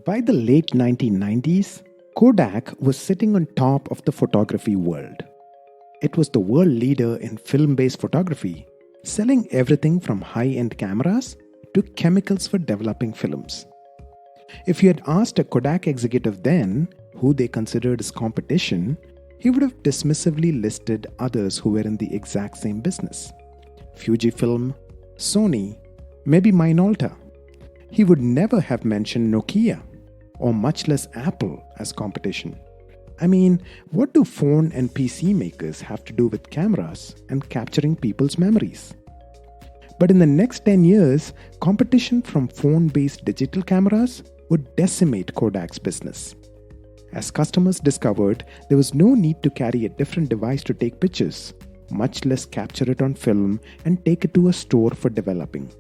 By the late 1990s, Kodak was sitting on top of the photography world. It was the world leader in film-based photography, selling everything from high-end cameras to chemicals for developing films. If you had asked a Kodak executive then who they considered as competition, he would have dismissively listed others who were in the exact same business. Fujifilm, Sony, maybe Minolta. He would never have mentioned Nokia, or much less Apple, as competition. I mean, what do phone and PC makers have to do with cameras and capturing people's memories? But in the next 10 years, competition from phone-based digital cameras would decimate Kodak's business. As customers discovered, there was no need to carry a different device to take pictures, much less capture it on film and take it to a store for developing.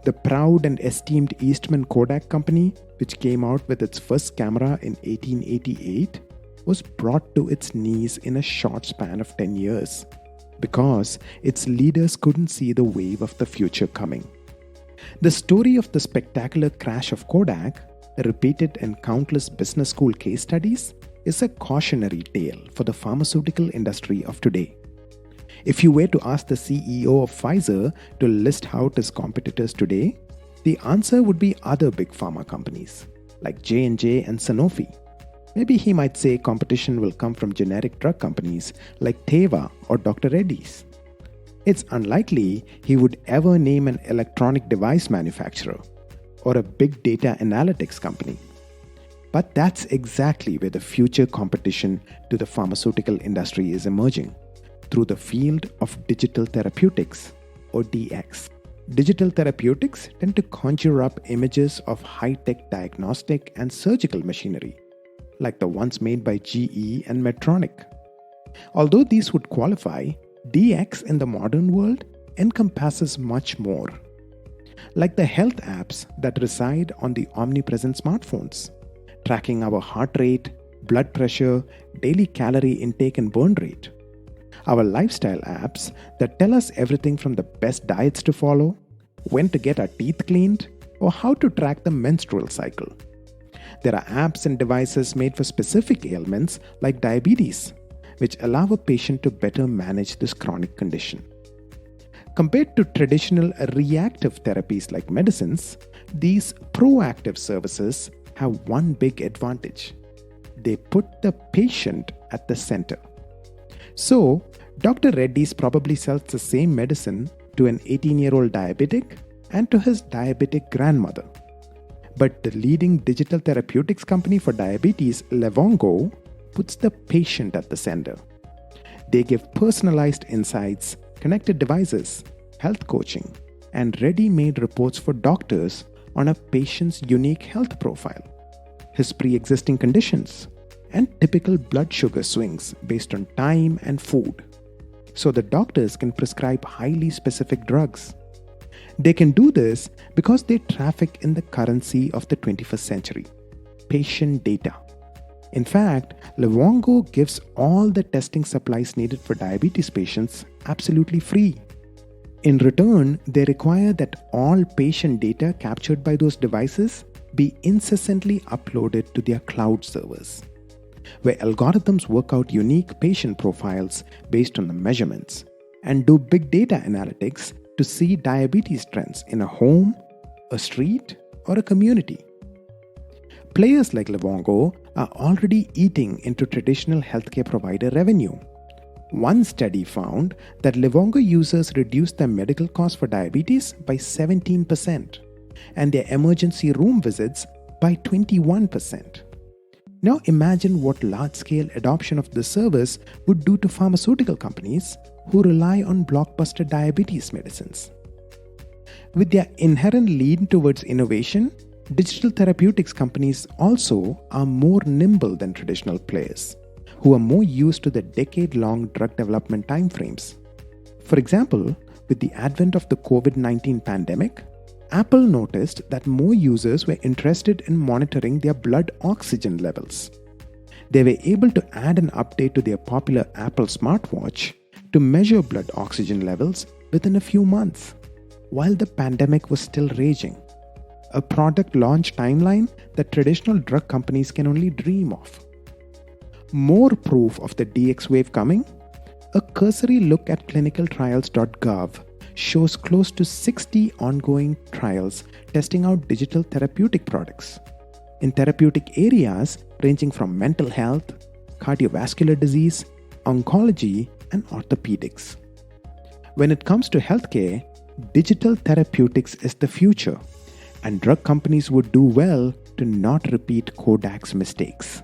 The proud and esteemed Eastman Kodak company, which came out with its first camera in 1888, was brought to its knees in a short span of 10 years because its leaders couldn't see the wave of the future coming. The story of the spectacular crash of Kodak, repeated in countless business school case studies, is a cautionary tale for the pharmaceutical industry of today. If you were to ask the CEO of Pfizer to list out his competitors today, the answer would be other big pharma companies like J&J and Sanofi. Maybe he might say competition will come from generic drug companies like Teva or Dr. Reddy's. It's unlikely he would ever name an electronic device manufacturer or a big data analytics company. But that's exactly where the future competition to the pharmaceutical industry is emerging, through the field of digital therapeutics, or DX. Digital therapeutics tend to conjure up images of high-tech diagnostic and surgical machinery, like the ones made by GE and Medtronic. Although these would qualify, DX in the modern world encompasses much more, like the health apps that reside on the omnipresent smartphones, tracking our heart rate, blood pressure, daily calorie intake and burn rate. Our lifestyle apps that tell us everything from the best diets to follow, when to get our teeth cleaned, or how to track the menstrual cycle. There are apps and devices made for specific ailments like diabetes, which allow a patient to better manage this chronic condition. Compared to traditional reactive therapies like medicines, these proactive services have one big advantage. They put the patient at the center. So, Dr. Reddy's probably sells the same medicine to an 18-year-old diabetic and to his diabetic grandmother. But the leading digital therapeutics company for diabetes, Livongo, puts the patient at the center. They give personalized insights, connected devices, health coaching, and ready-made reports for doctors on a patient's unique health profile, his pre-existing conditions, and typical blood sugar swings based on time and food, so the doctors can prescribe highly specific drugs. They can do this because they traffic in the currency of the 21st century, patient data. In fact, Livongo gives all the testing supplies needed for diabetes patients absolutely free. In return, they require that all patient data captured by those devices be incessantly uploaded to their cloud servers, where algorithms work out unique patient profiles based on the measurements and do big data analytics to see diabetes trends in a home, a street, or a community. Players like Livongo are already eating into traditional healthcare provider revenue. One study found that Livongo users reduced their medical costs for diabetes by 17% and their emergency room visits by 21%. Now imagine what large-scale adoption of this service would do to pharmaceutical companies who rely on blockbuster diabetes medicines. With their inherent lean towards innovation, digital therapeutics companies also are more nimble than traditional players, who are more used to the decade-long drug development timeframes. For example, with the advent of the COVID-19 pandemic, Apple noticed that more users were interested in monitoring their blood oxygen levels. They were able to add an update to their popular Apple smartwatch to measure blood oxygen levels within a few months, while the pandemic was still raging. a product launch timeline that traditional drug companies can only dream of. More proof of the DX wave coming? A cursory look at clinicaltrials.gov shows close to 60 ongoing trials testing out digital therapeutic products in therapeutic areas ranging from mental health, cardiovascular disease, oncology, and orthopedics. When it comes to healthcare, digital therapeutics is the future, and drug companies would do well to not repeat Kodak's mistakes.